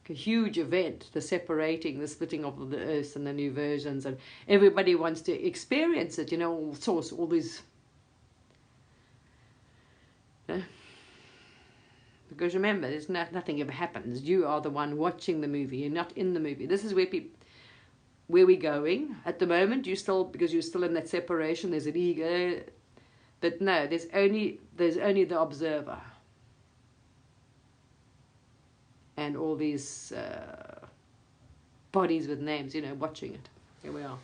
a huge event, the separating, the splitting of the earth and the new versions, and everybody wants to experience it, you know, all these, because remember, there's nothing ever happens. You are the one watching the movie, you're not in the movie. This is where we're going at the moment. Because you're still in that separation, there's an ego, but no, there's only the observer. And all these bodies with names, you know, watching it. Here we are.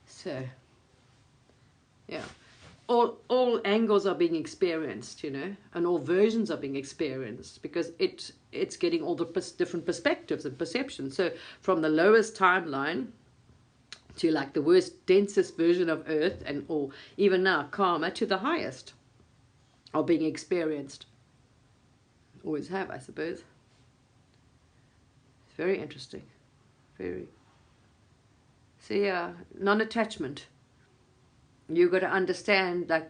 So, yeah. All angles are being experienced, you know, and all versions are being experienced, because it's getting all the different perspectives and perceptions. So from the lowest timeline to like the worst, densest version of Earth, or even now karma, to the highest, are being experienced. Always have, I suppose. It's very interesting. Very. So yeah, non-attachment. You've got to understand, like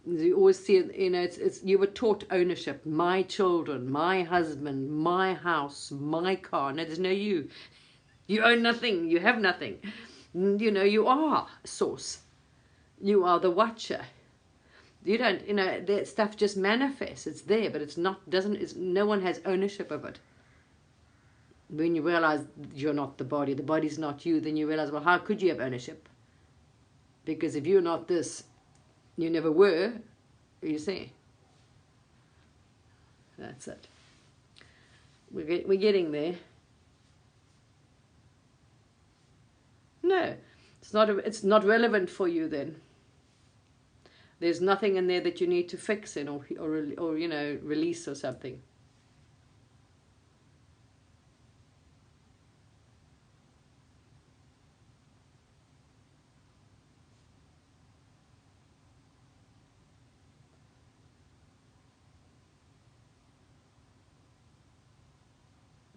you always see, you know, it's you were taught ownership. My children, my husband, my house, my car. No, there's no you. You own nothing. You have nothing. You know, you are source. You are the watcher. You don't, you know, that stuff just manifests. It's there, but it's not, no one has ownership of it. When you realize you're not the body's not you, then you realize, well, how could you have ownership? Because if you're not this, you never were, you see. That's it. We're getting there. No, it's not relevant for you then. There's nothing in there that you need to fix in or you know, release or something.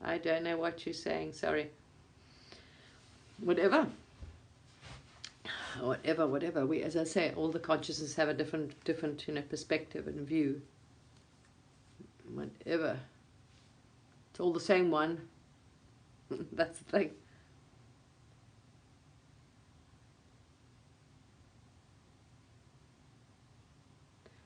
I don't know what you're saying, sorry. Whatever. We, as I say, all the consciousness have a different, you know, perspective and view. Whatever. It's all the same one. That's the thing.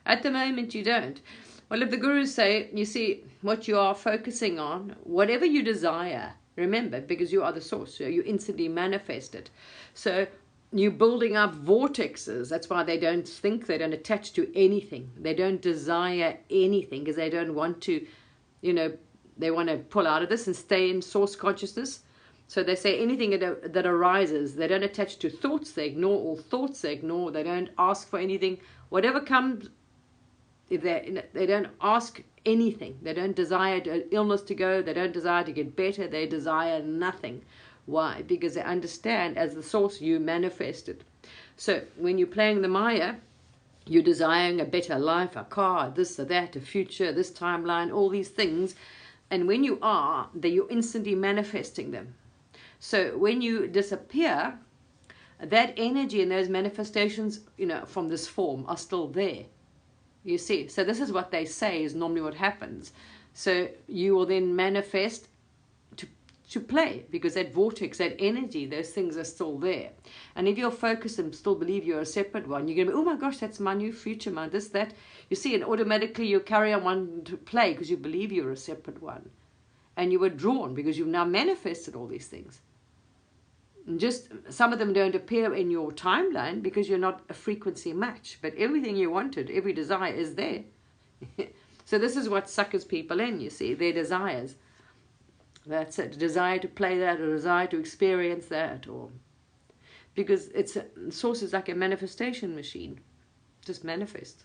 At the moment you don't. Well, if the gurus say, you see, what you are focusing on, whatever you desire, remember, because you are the source, so you instantly manifest it. So you're building up vortexes. That's why they don't think, they don't attach to anything. They don't desire anything, because they don't want to, you know, they want to pull out of this and stay in source consciousness. So they say anything that arises, they don't attach to thoughts, they ignore all thoughts, they don't ask for anything. Whatever comes, if they don't ask anything, they don't desire illness to go, they don't desire to get better, they desire nothing. Why? Because they understand, as the source, you manifest it. So when you're playing the Maya, you're desiring a better life, a car, this or that, a future, this timeline, all these things. And when you are, then you're instantly manifesting them. So when you disappear, that energy and those manifestations, you know, from this form are still there. You see, so this is what they say is normally what happens. So you will then manifest to play, because that vortex, that energy, those things are still there. And if you're focused and still believe you're a separate one, you're going to be, oh my gosh, that's my new future, my this, that. You see, and automatically you carry on wanting to play because you believe you're a separate one. And you were drawn because you've now manifested all these things. And just some of them don't appear in your timeline because you're not a frequency match. But everything you wanted, every desire is there. So this is what suckers people in, you see, their desires. That's it, a desire to play that, a desire to experience that, or because source is like a manifestation machine, just manifest.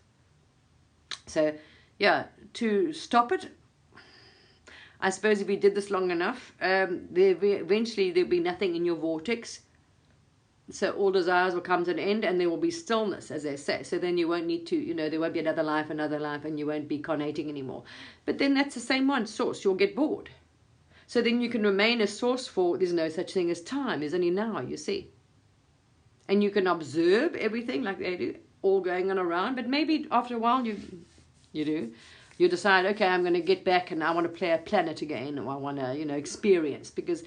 So yeah, to stop it, I suppose if you did this long enough, eventually there'll be nothing in your vortex. So all desires will come to an end, and there will be stillness, as they say. So then you won't need to, you know, there won't be another life, and you won't be carnating anymore. But then that's the same one, source. You'll get bored. So then you can remain a source for, there's no such thing as time, there's only now, you see. And you can observe everything like they do, all going on around, but maybe after a while you do. You decide, okay, I'm going to get back and I want to play a planet again, or I want to, you know, experience. Because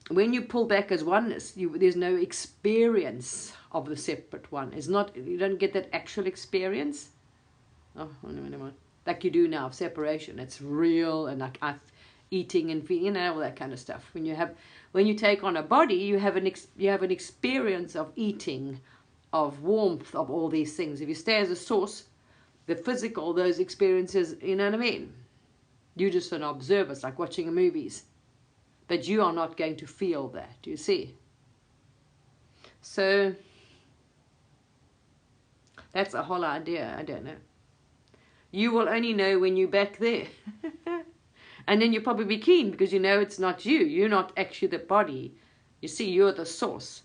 when you pull back as oneness, there's no experience of the separate one. It's not, you don't get that actual experience. Oh, no. Like you do now of separation. It's real, and like eating and feeding, you know, all that kind of stuff. When you take on a body, you have an experience of eating, of warmth, of all these things. If you stay as a source, the physical, those experiences, you know what I mean? You're just an observer. It's like watching movies. But you are not going to feel that, you see. So, that's the whole idea. I don't know. You will only know when you're back there. And then you'll probably be keen because you know it's not you. You're not actually the body. You see, you're the source.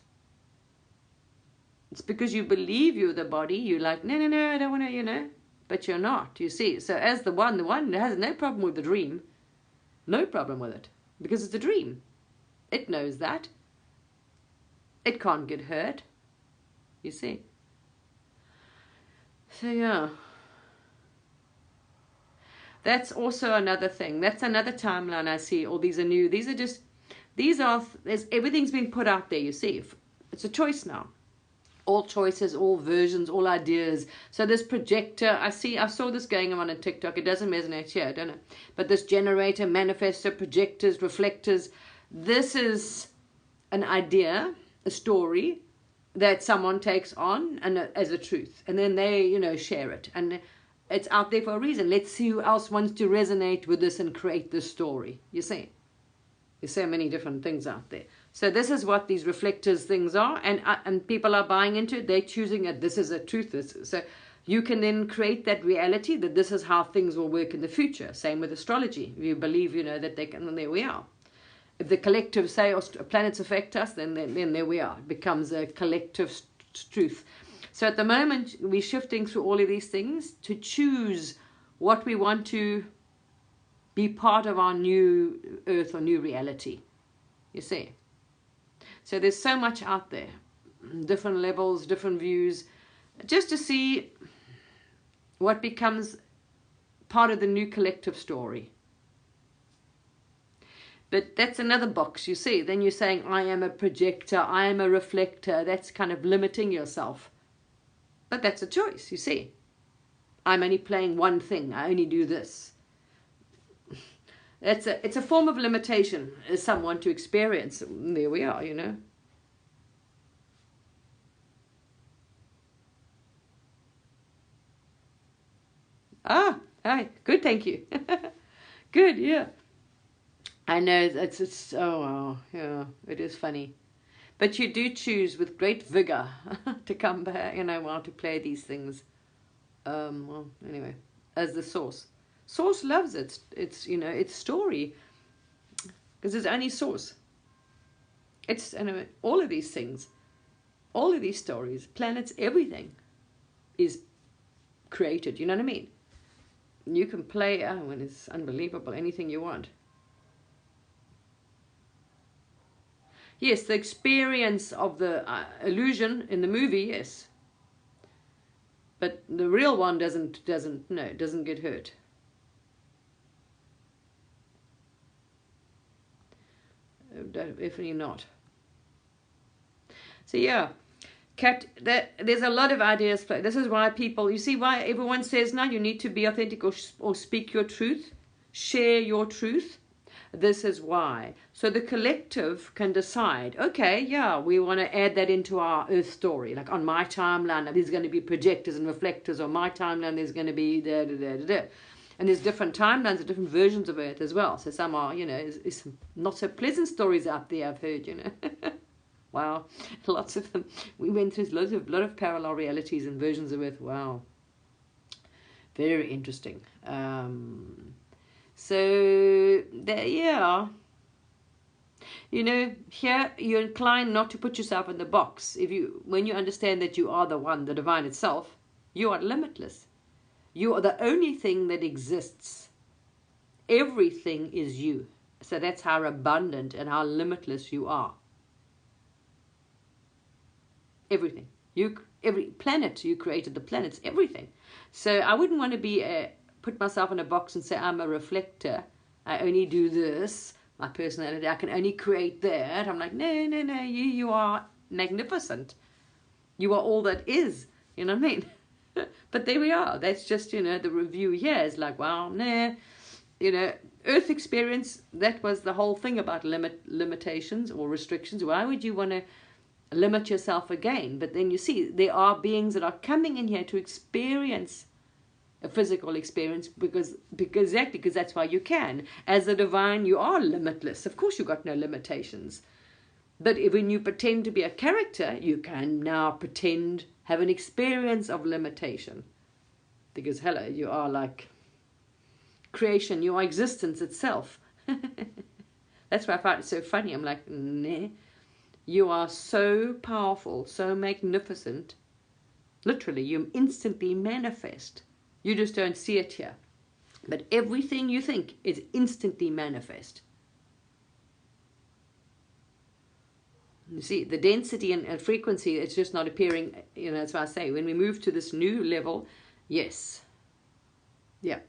It's because you believe you're the body. You're like, no, I don't want to, you know. But you're not, you see. So as the one has no problem with the dream. No problem with it. Because it's a dream. It knows that. It can't get hurt. You see. So yeah. That's also another thing. That's another timeline I see. All these are new. Everything's been put out there, you see. It's a choice now. All choices, all versions, all ideas. So this projector, I saw this going on TikTok. It doesn't resonate here, I don't know. But this generator, manifestor, projectors, reflectors. This is an idea, a story that someone takes on and as a truth. And then they, you know, share it. And it's out there for a reason. Let's see who else wants to resonate with this and create this story. You see? There's so many different things out there. So this is what these reflectors things are, and people are buying into it. They're choosing that this is a truth. So you can then create that reality that this is how things will work in the future. Same with astrology. If you believe, you know, that they can, then there we are. If the collective say planets affect us, then there we are. It becomes a collective truth. So at the moment, we're shifting through all of these things to choose what we want to be part of our new earth or new reality. You see? So there's so much out there. Different levels, different views. Just to see what becomes part of the new collective story. But that's another box, you see. Then you're saying, I am a projector, I am a reflector. That's kind of limiting yourself. But that's a choice, you see. I'm only playing one thing. I only do this. It's a form of limitation as someone to experience. There we are, you know. Ah, hi. Good, thank you. Good, yeah. I know, it's oh, wow, yeah, it is funny. But you do choose with great vigor to come back, you know, while to play these things. Well, anyway, as the source. Source loves it. It's, you know, it's story. Because it's only source. It's, anyway, all of these things, all of these stories, planets, everything is created. You know what I mean? You can play, and it's unbelievable, anything you want. Yes, the experience of the illusion in the movie, yes. But the real one doesn't get hurt. Definitely not. So yeah, there's a lot of ideas. This is why people, you see why everyone says now you need to be authentic or speak your truth, share your truth. This is why. So the collective can decide, okay, yeah, we want to add that into our Earth story. Like on my timeline, there's going to be projectors and reflectors. On my timeline, there's going to be da. And there's different timelines, different versions of Earth as well. So some are, you know, is some not so pleasant stories out there, I've heard, you know. Wow, lots of them. We went through a lot of parallel realities and versions of Earth. Wow. Very interesting. So, yeah. You know, here you're inclined not to put yourself in the box. When you understand that you are the one, the divine itself, you are limitless. You are the only thing that exists. Everything is you. So that's how abundant and how limitless you are. Everything. Every planet, you created the planets, everything. So I wouldn't want to be put myself in a box and say I'm a reflector, I only do this, my personality, I can only create that. I'm like, no, no, no, you are magnificent. You are all that is, you know what I mean? But there we are. That's just, you know, the review here is like, wow, nah, you know, Earth experience, that was the whole thing about limitations or restrictions. Why would you want to limit yourself again? But then you see, there are beings that are coming in here to experience a physical experience because that's why you can. As the divine, you are limitless. Of course, you've got no limitations. But when you pretend to be a character, you can now pretend, have an experience of limitation. Because, hello, you are like creation, you are existence itself. That's why I find it so funny. I'm like, nah, you are so powerful, so magnificent. Literally, you instantly manifest. You just don't see it here. But everything you think is instantly manifest. You see, the density and frequency, it's just not appearing, you know, that's why I say, when we move to this new level, yes. Yeah.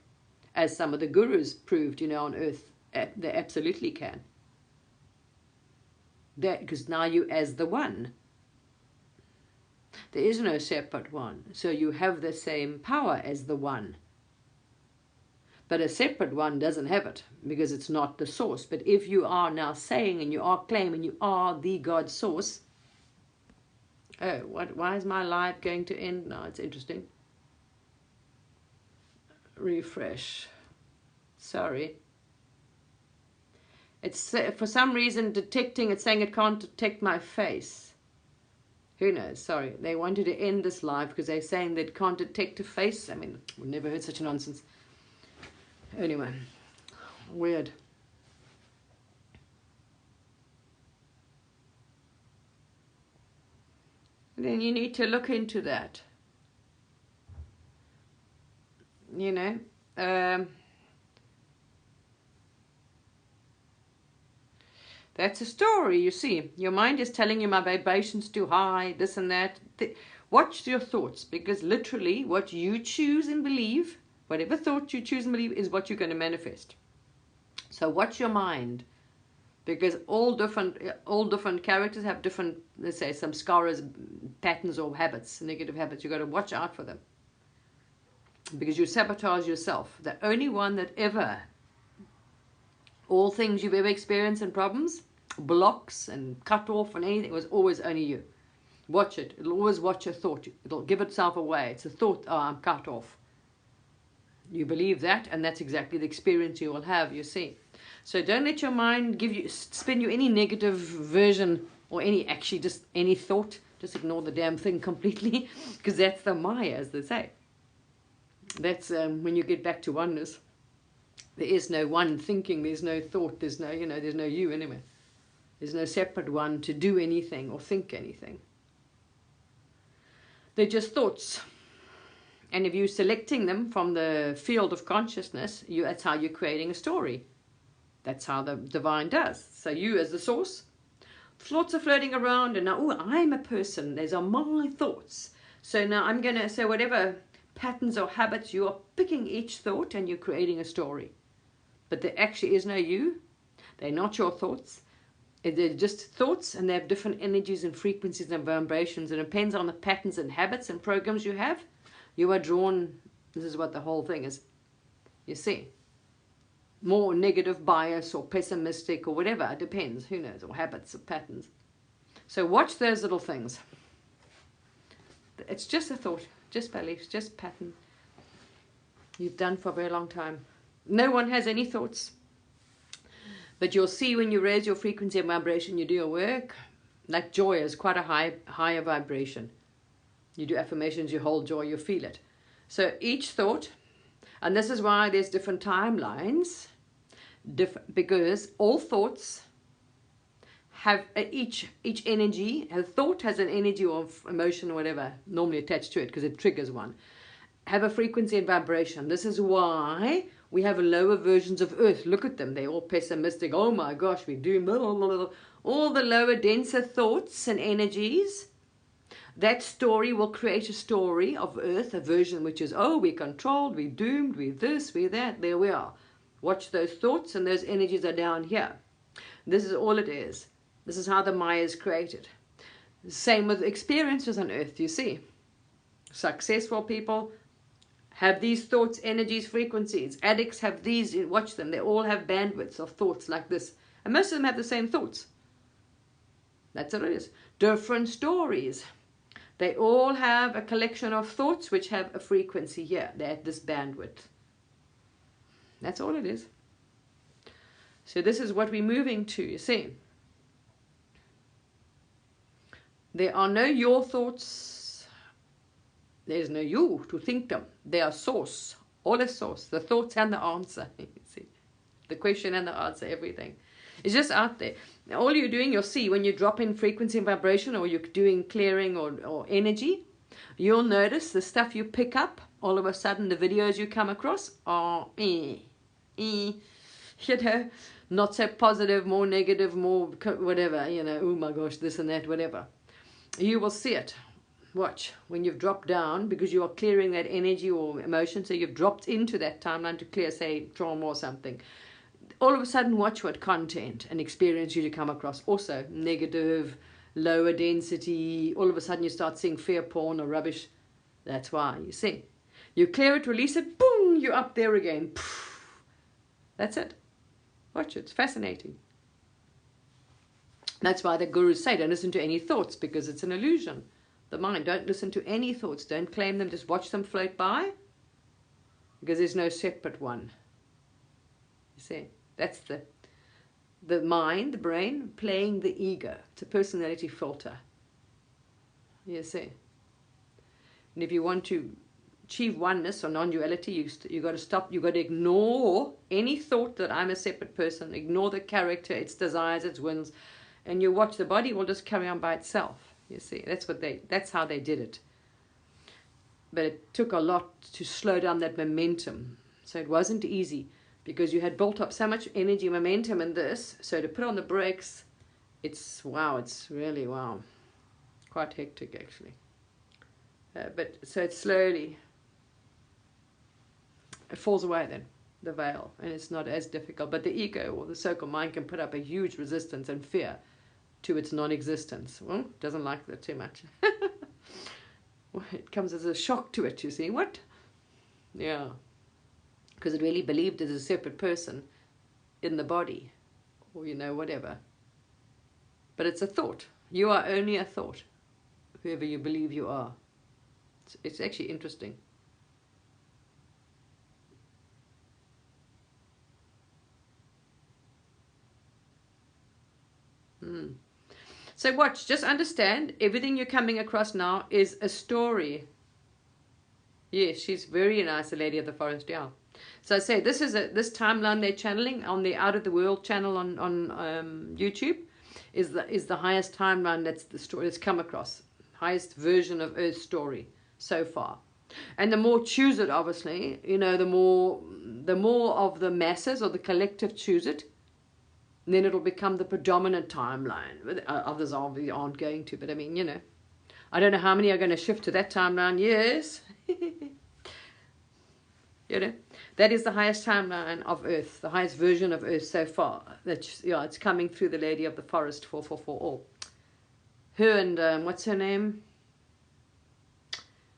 As some of the gurus proved, you know, on earth, they absolutely can. Because now you as the one. There is no separate one. So you have the same power as the one. But a separate one doesn't have it because it's not the source. But if you are now saying and you are claiming you are the God source, oh, why is my live going to end? No, it's interesting. Refresh. Sorry. It's for some reason detecting, it's saying it can't detect my face. Who knows? Sorry. They wanted to end this live because they're saying that it can't detect a face. I mean, we've never heard such nonsense. Anyway, weird. Then you need to look into that. You know, that's a story, you see. Your mind is telling you my vibration's too high, this and that. Watch your thoughts, because literally what you choose and believe, whatever thought you choose and believe is what you're going to manifest. So watch your mind, because all different characters have different, let's say, some scars, patterns or habits, negative habits. You've got to watch out for them, because you sabotage yourself. The only one that ever, all things you've ever experienced and problems, blocks and cut off and anything, was always only you. Watch it. It'll always watch a thought. It'll give itself away. It's a thought, oh, I'm cut off. You believe that, and that's exactly the experience you will have, you see. So don't let your mind spin you any negative version or just any thought. Just ignore the damn thing completely, because that's the Maya, as they say. That's when you get back to oneness. There is no one thinking, there's no thought, there's no you anyway. There's no separate one to do anything or think anything. They're just thoughts. And if you're selecting them from the field of consciousness, that's how you're creating a story. That's how the divine does. So you as the source, thoughts are floating around, and now, oh, I'm a person. These are my thoughts. So now I'm going to say whatever patterns or habits, you are picking each thought and you're creating a story. But there actually is no you. They're not your thoughts. They're just thoughts, and they have different energies and frequencies and vibrations. And it depends on the patterns and habits and programs you have. You are drawn, this is what the whole thing is, you see. More negative bias or pessimistic or whatever, it depends, who knows, or habits or patterns. So watch those little things. It's just a thought, just beliefs, just pattern. You've done for a very long time. No one has any thoughts. But you'll see when you raise your frequency and vibration, you do your work, like joy is quite a higher vibration. You do affirmations, you hold joy, you feel it. So each thought, and this is why there's different timelines, because all thoughts have each energy. A thought has an energy or emotion or whatever normally attached to it, because it triggers one, have a frequency and vibration. This is why we have lower versions of Earth. Look at them, they're all pessimistic. Oh my gosh, we do all the lower, denser thoughts and energies. That story will create a story of Earth, a version which is, oh, we're controlled, we're doomed, we're this, we're that. There we are. Watch those thoughts, and those energies are down here. This is all it is. This is how the Maya is created. Same with experiences on Earth, you see. Successful people have these thoughts, energies, frequencies. Addicts have these, watch them. They all have bandwidths of thoughts like this. And most of them have the same thoughts. That's what it is. Different stories. They all have a collection of thoughts which have a frequency here. They're at this bandwidth. That's all it is. So this is what we're moving to, you see. There are no your thoughts. There's no you to think them. They are source. All is source. The thoughts and the answer. You see. The question and the answer, everything. It's just out there. All you're doing, you'll see when you drop in frequency and vibration, or you're doing clearing or energy, you'll notice the stuff you pick up, all of a sudden the videos you come across are, you know, not so positive, more negative, more whatever, you know, oh my gosh, this and that, whatever. You will see it. Watch, when you've dropped down, because you are clearing that energy or emotion, so you've dropped into that timeline to clear, say, trauma or something. All of a sudden, watch what content and experience you to come across. Also, negative, lower density. All of a sudden, you start seeing fear porn or rubbish. That's why, you see. You clear it, release it, boom, you're up there again. That's it. Watch it. It's fascinating. That's why the gurus say, don't listen to any thoughts, because it's an illusion. The mind, don't listen to any thoughts. Don't claim them. Just watch them float by, because there's no separate one. You see. That's the mind, the brain, playing the ego. It's a personality filter. You see. And if you want to achieve oneness or non-duality, you got to stop. You got to ignore any thought that I'm a separate person. Ignore the character, its desires, its whims, and you watch the body will just carry on by itself. You see. That's how they did it. But it took a lot to slow down that momentum. So it wasn't easy. Because you had built up so much energy, momentum in this, so to put on the brakes, it's wow, it's really wow, quite hectic actually. But so it slowly, it falls away then, the veil, and it's not as difficult. But the ego or the so-called mind can put up a huge resistance and fear to its non-existence. Well, doesn't like that too much. It comes as a shock to it, you see. What? Yeah. Because it really believed as a separate person in the body, or you know, whatever. But it's a thought. You are only a thought, whoever you believe you are. It's actually interesting. So watch, just understand, everything you're coming across now is a story. Yes, she's very nice, the Lady of the Forest, yeah. So I say this timeline they're channeling on the Out of the World channel on YouTube is the highest timeline that's the story that's come across, highest version of Earth's story so far. And the more choose it, obviously, you know, the more of the masses or the collective choose it, then it'll become the predominant timeline. Others obviously aren't going to, but I mean, you know, I don't know how many are going to shift to that timeline. Yes. You know, that is the highest timeline of Earth, the highest version of Earth so far. That's, yeah, it's coming through the Lady of the Forest 444 all. Her and what's her name?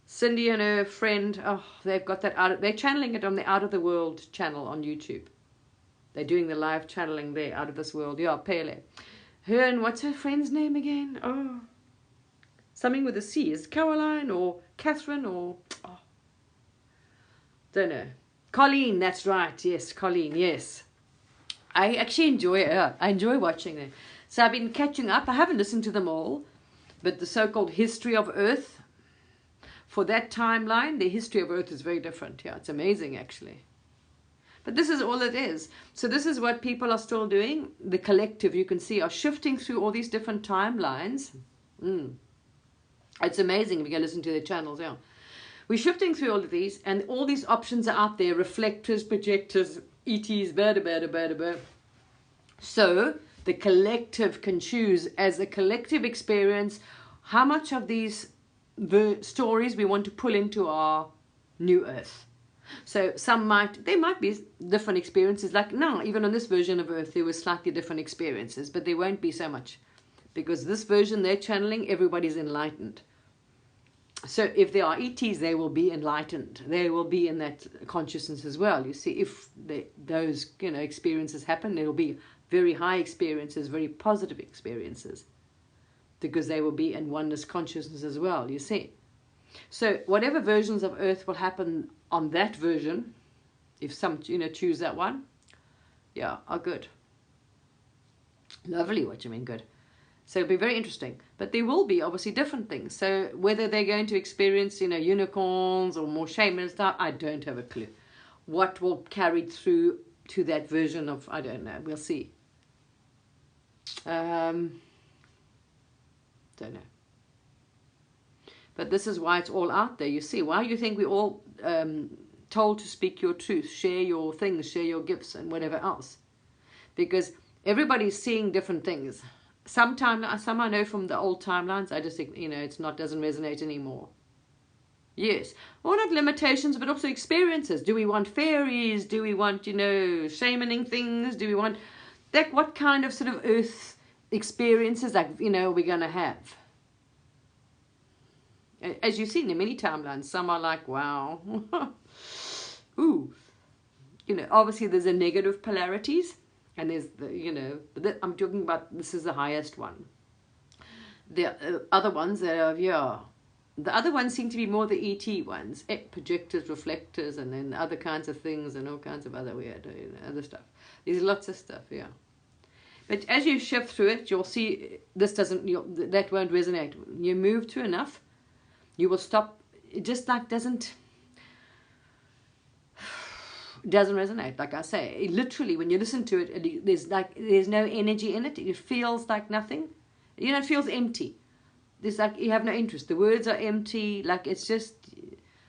Cindy and her friend. Oh, they've got that they're channeling it on the Out of the World channel on YouTube. They're doing the live channeling there, Out of This World. Yeah, Pele. Her and what's her friend's name again? Oh, something with a C. Is it Caroline or Catherine or... Oh. Don't know. Colleen, that's right. Yes, Colleen, yes. I actually enjoy it. I enjoy watching them. So I've been catching up. I haven't listened to them all, but the so-called history of Earth, for that timeline, the history of Earth is very different. Yeah, it's amazing actually. But this is all it is. So this is what people are still doing. The collective, you can see, are shifting through all these different timelines. It's amazing if you go listen to their channels, yeah. We're shifting through all of these, and all these options are out there, reflectors, projectors, ETs, blah, blah, blah, blah, blah. So the collective can choose, as a collective experience, how much of these the stories we want to pull into our new earth. So there might be different experiences, like now, even on this version of Earth, there were slightly different experiences, but there won't be so much, because this version they're channeling, everybody's enlightened. So if there are ETs, they will be enlightened. They will be in that consciousness as well. You see, if those experiences happen, there will be very high experiences, very positive experiences, because they will be in oneness consciousness as well, you see. So whatever versions of Earth will happen on that version, if some choose that one, yeah, are good. Lovely, what you mean good. So it'll be very interesting. But there will be obviously different things. So whether they're going to experience, unicorns or more shaman stuff, I don't have a clue. What will carry through to that version of, I don't know. We'll see. Don't know. But this is why it's all out there. You see, why you think we're all told to speak your truth, share your things, share your gifts and whatever else? Because everybody's seeing different things. Some I know from the old timelines, I just think, doesn't resonate anymore. Yes. Or not limitations, but also experiences. Do we want fairies? Do we want, shamaning things? Do we want, what kind of sort of earth experiences, we're going to have? As you've seen in many timelines, some are like, wow. Ooh. Obviously there's a negative polarities. And there's I'm talking about, this is the highest one. The other ones that are, the other ones seem to be more the ET ones, projectors, reflectors, and then other kinds of things and all kinds of other weird, other stuff. There's lots of stuff, yeah. But as you shift through it, you'll see that won't resonate. You move to enough, you will stop. It just doesn't resonate. Like I say, literally when you listen to it, there's no energy in it. It feels like nothing. It feels empty. There's you have no interest. The words are empty. It's just,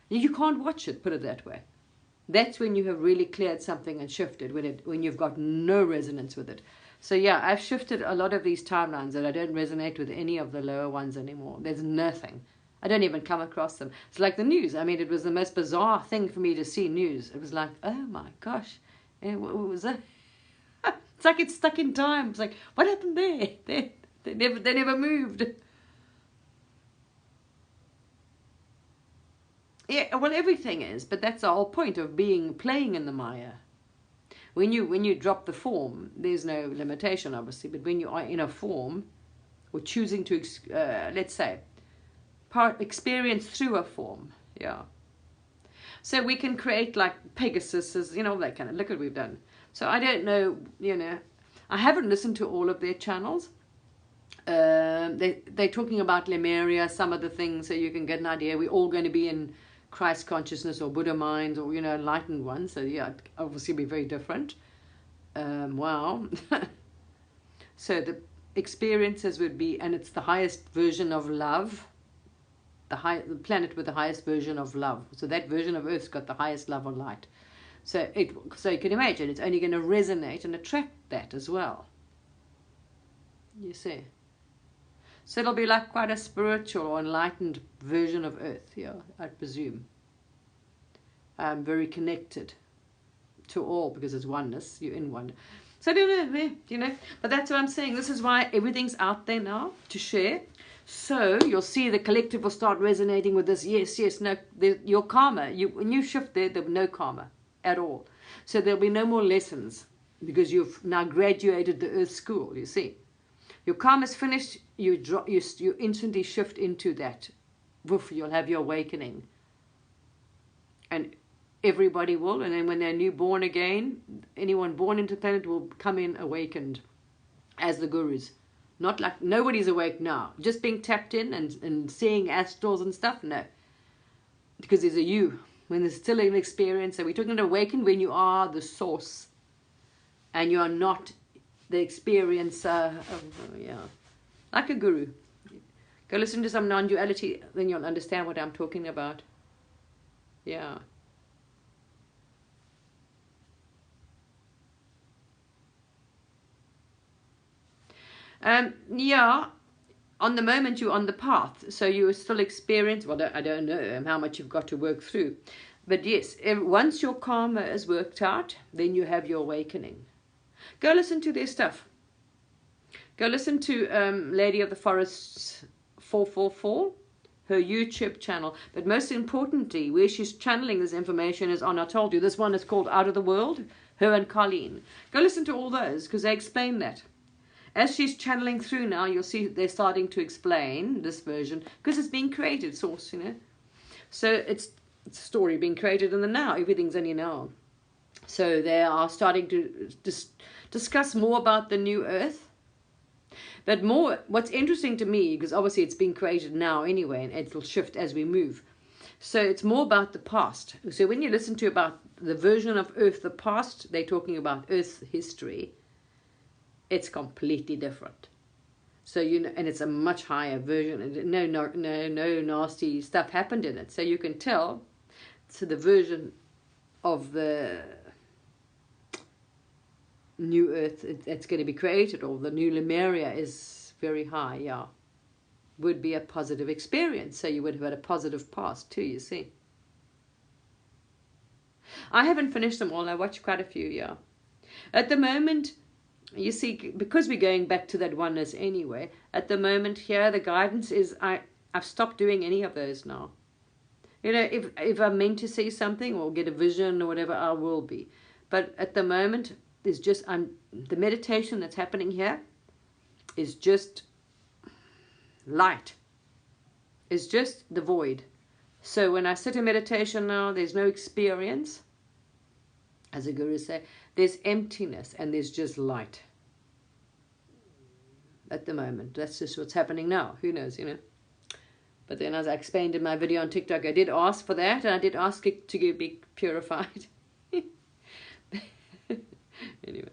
you can't watch it, put it that way. That's when you have really cleared something and shifted, when you've got no resonance with it. So yeah, I've shifted a lot of these timelines that I don't resonate with any of the lower ones anymore. There's nothing. I don't even come across them. It's like the news. I mean, it was the most bizarre thing for me to see news. It was like, oh my gosh, what was that? It's like it's stuck in time. It's like, what happened there? They never moved. Yeah, well, everything is, but that's the whole point of playing in the Maya. When you drop the form, there's no limitation, obviously. But when you are in a form, or choosing to, let's say, experience through a form, yeah. So we can create like Pegasus, that kind of, look what we've done. So I don't know, I haven't listened to all of their channels. They're talking about Lemuria, some of the things, so you can get an idea. We're all going to be in Christ consciousness or Buddha minds or, enlightened ones. So yeah, obviously be very different. Wow. So the experiences would be, and it's the highest version of love. The planet with the highest version of love. So that version of Earth's got the highest love or light. So you can imagine it's only going to resonate and attract that as well. You see. So it'll be like quite a spiritual or enlightened version of Earth, yeah, I presume. Very connected to all, because it's oneness, you're in one. So I don't know, but that's what I'm saying. This is why everything's out there now to share. So you'll see the collective will start resonating with this. Yes, no, your karma. When you shift there'll be no karma at all. So there'll be no more lessons, because you've now graduated the Earth school. You see, your karma's finished. You instantly shift into that. Woof, you'll have your awakening, and everybody will. And then when they're newborn again, anyone born into the planet will come in awakened as the gurus. Not like nobody's awake now, just being tapped in and seeing astrals and stuff. No, because there's a you. When there's still an experience, so we're talking about awakened when you are the source, and you are not the experiencer of, like a guru. Go listen to some non-duality, then you'll understand what I'm talking about. Yeah. Yeah, on the moment you're on the path, so you still experience, well, I don't know how much you've got to work through. But yes, once your karma is worked out, then you have your awakening. Go listen to their stuff. Go listen to Lady of the Forests 444, her YouTube channel. But most importantly, where she's channeling this information is on, I told you, this one is called Out of the World, her and Colleen. Go listen to all those, because they explain that. As she's channeling through now, you'll see they're starting to explain this version, because it's being created, source, you know. So it's a story being created in the now. Everything's only now. So they are starting to discuss more about the new earth. But more, what's interesting to me, because obviously it's being created now anyway, and it will shift as we move. So it's more about the past. So when you listen to about the version of Earth, the past, they're talking about Earth's history. It's completely different. So you know, and it's a much higher version. And no nasty stuff happened in it. So you can tell. So the version of the new Earth it's going to be created, or the new Lemuria, is very high. Yeah, would be a positive experience. So you would have had a positive past too. You see. I haven't finished them all. I watched quite a few. Yeah. At the moment. You see, because we're going back to that oneness anyway, at the moment here, the guidance is I've stopped doing any of those now. You know, if I'm meant to say something or get a vision or whatever, I will be. But at the moment, there's just, the meditation that's happening here is just light. It's just the void. So when I sit in meditation now, there's no experience. As the Guru say, there's emptiness and there's just light. At the moment, that's just what's happening now. Who knows, you know. But then, as I explained in my video on TikTok, I did ask for that, and I did ask it to be purified. Anyway,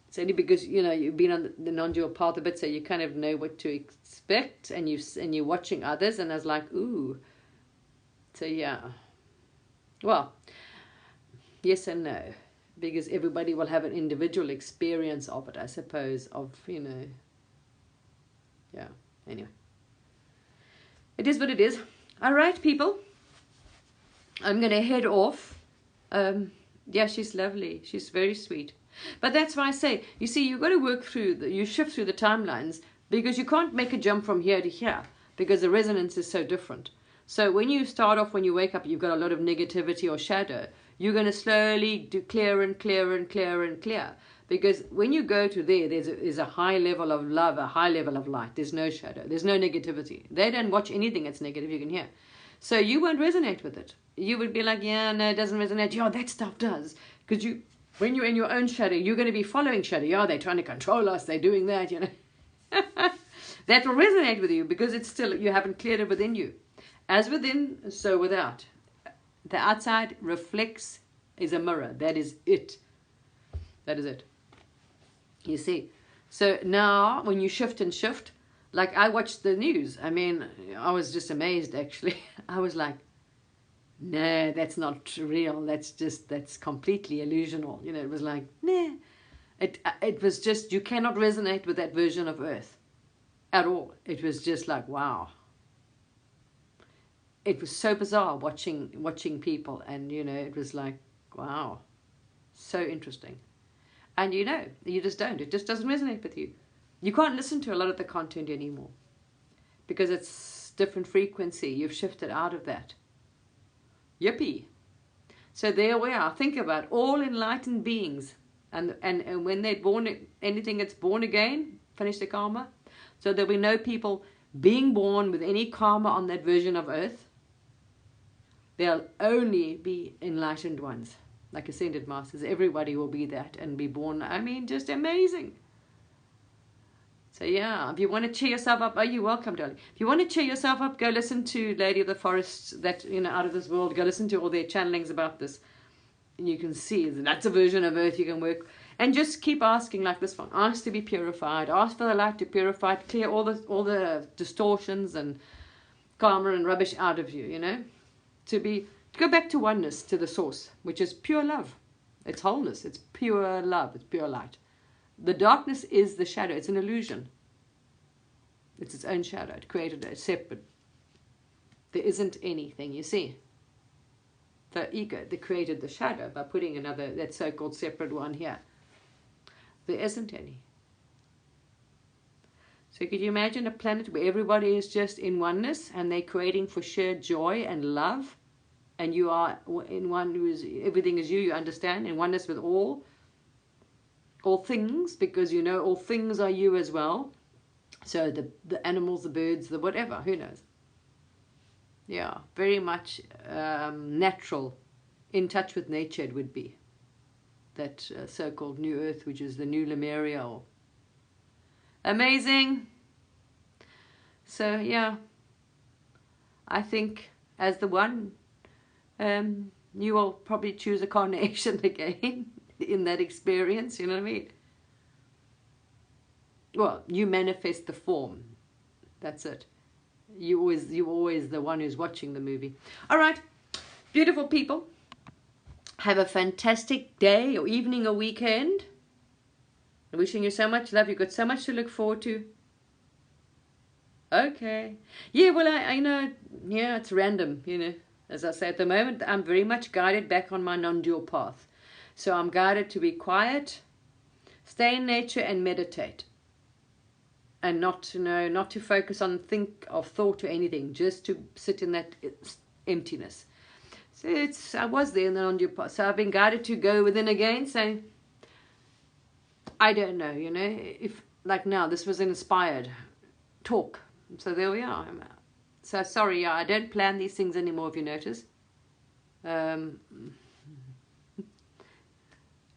it's only because, you know, you've been on the non-dual path a bit, so you kind of know what to expect, and you're watching others, and I was like, ooh. So yeah. Well, yes and no, because everybody will have an individual experience of it, I suppose, of, you know. Yeah, anyway. It is what it is. All right, people. I'm going to head off. Yeah, she's lovely. She's very sweet. But that's why I say, you see, you've got to work through, you shift through the timelines, because you can't make a jump from here to here, because the resonance is so different. So when you start off, when you wake up, you've got a lot of negativity or shadow. You're going to slowly do clear and clear and clear and clear. Because when you go to there, there's a high level of love, a high level of light. There's no shadow. There's no negativity. They don't watch anything that's negative, you can hear. So you won't resonate with it. You would be like, yeah, no, it doesn't resonate. Yeah, that stuff does. Because when you're in your own shadow, you're going to be following shadow. Yeah, they're trying to control us. They're doing that, you know. That will resonate with you because it's still, you haven't cleared it within you. As within, so without. The outside reflects, is a mirror. That is it. That is it. You see. So now, when you shift and shift, like I watched the news. I mean, I was just amazed, actually. I was like, no, that's not real. That's completely illusional. You know, it was like, nah. It was just, you cannot resonate with that version of Earth at all. It was just like, wow. It was so bizarre watching people, and, you know, it was like, wow, so interesting. And, you know, you just don't. It just doesn't resonate with you. You can't listen to a lot of the content anymore because it's different frequency. You've shifted out of that. Yippee. So there we are. Think about all enlightened beings. And when they're born, anything that's born again, finish the karma. So there'll be no people being born with any karma on that version of Earth. There'll only be enlightened ones. Like ascended masters. Everybody will be that and be born. I mean, just amazing. So yeah, if you want to cheer yourself up, oh, you're welcome, darling. If you want to cheer yourself up, go listen to Lady of the Forests, that, you know, Out of This World. Go listen to all their channelings about this. And you can see that's a version of Earth you can work. And just keep asking, like this one. Ask to be purified. Ask for the light to purify, clear all the distortions and karma and rubbish out of you, you know. To go back to oneness, to the source, which is pure love. It's wholeness. It's pure love. It's pure light. The darkness is the shadow. It's an illusion. It's its own shadow. It created a separate. There isn't anything, you see. The ego, they created the shadow by putting another, that so-called separate one here. There isn't any. So could you imagine a planet where everybody is just in oneness and they're creating for sheer joy and love, and you are in one who is, everything is you, you understand, in oneness with all things, because you know all things are you as well. So the animals, the birds, the whatever, who knows. Yeah, very much natural, in touch with nature it would be. That so-called New Earth, which is the New Lemuria. Amazing. So yeah, I think as the one, you will probably choose a carnation again in that experience, you know what I mean? Well, you manifest the form. That's it. You're always the one who's watching the movie. All right, beautiful people. Have a fantastic day or evening or weekend. I'm wishing you so much love. You've got so much to look forward to. Okay. Yeah, well, I know, yeah, it's random, you know. As I say, at the moment, I'm very much guided back on my non-dual path. So I'm guided to be quiet, stay in nature and meditate. And not to focus on thought or anything, just to sit in that emptiness. So I was there in the non-dual path. So I've been guided to go within again, saying, I don't know, you know, if, like now, this was an inspired talk. So there we are. So sorry, I don't plan these things anymore, if you notice.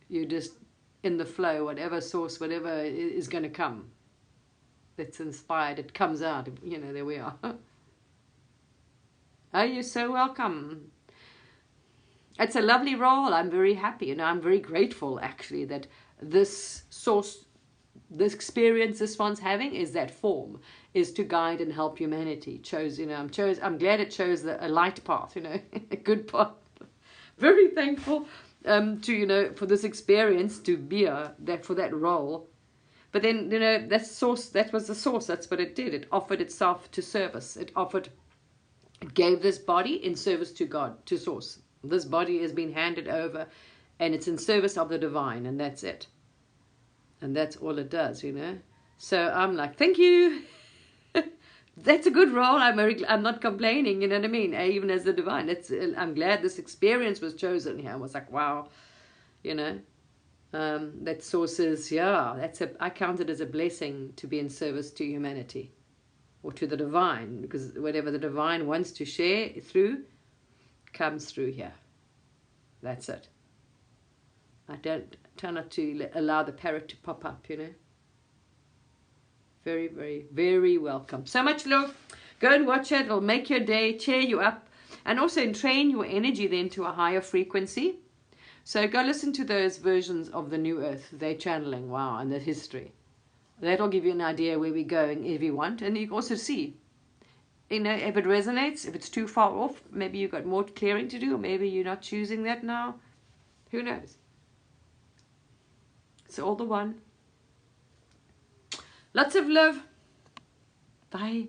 You're just in the flow, whatever source, whatever is going to come. That's inspired, it comes out, you know, there we are. Oh, you're so welcome. It's a lovely role. I'm very happy, you know, I'm very grateful actually that this source, this experience this one's having is that form, is to guide and help humanity. I'm glad it chose a light path, you know, a good path. Very thankful to, you know, for this experience, to be for that role. But then, you know, that was the source. That's what it did. It offered itself to service. It gave this body in service to God, to source. This body has been handed over and it's in service of the divine, and that's it. And that's all it does, you know. So I'm like, thank you. That's a good role. I'm not complaining, you know what I mean? Even as the divine. I'm glad this experience was chosen here. I was like, wow, you know. That source is, yeah, I count it as a blessing to be in service to humanity or to the divine, because whatever the divine wants to share through comes through here. That's it. I don't try not to allow the parrot to pop up, you know. Very, very, very welcome. So much love. Go and watch it. It'll make your day, cheer you up, and also train your energy then to a higher frequency. So go listen to those versions of the New Earth. They're channeling, wow, and the history. That'll give you an idea where we're going if you want. And you can also see, you know, if it resonates, if it's too far off, maybe you've got more clearing to do, or maybe you're not choosing that now. Who knows? It's all the one. Lots of love. Bye.